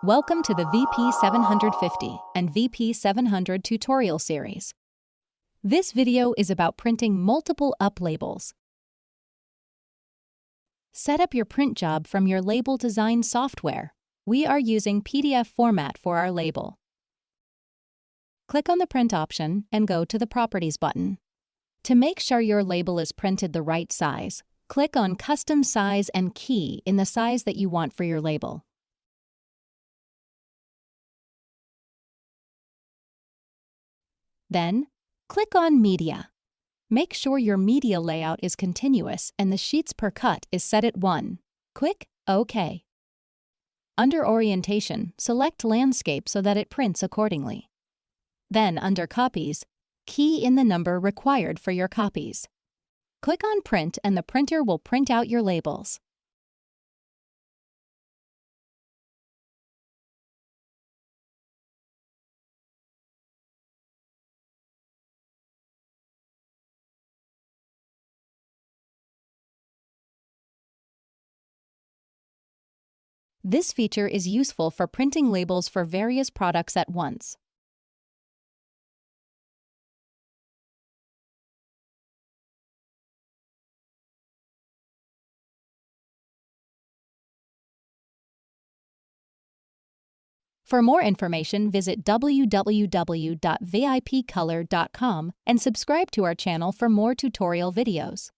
Welcome to the VP750 and VP700 tutorial series. This video is about printing multiple up labels. Set up your print job from your label design software. We are using PDF format for our label. Click on the print option and go to the Properties button. To make sure your label is printed the right size, click on Custom Size and key in the size that you want for your label. Then, click on Media. Make sure your media layout is continuous and the sheets per cut is set at 1. Click OK. Under Orientation, select Landscape so that it prints accordingly. Then, under Copies, key in the number required for your copies. Click on Print and the printer will print out your labels. This feature is useful for printing labels for various products at once. For more information, visit www.vipcolor.com and subscribe to our channel for more tutorial videos.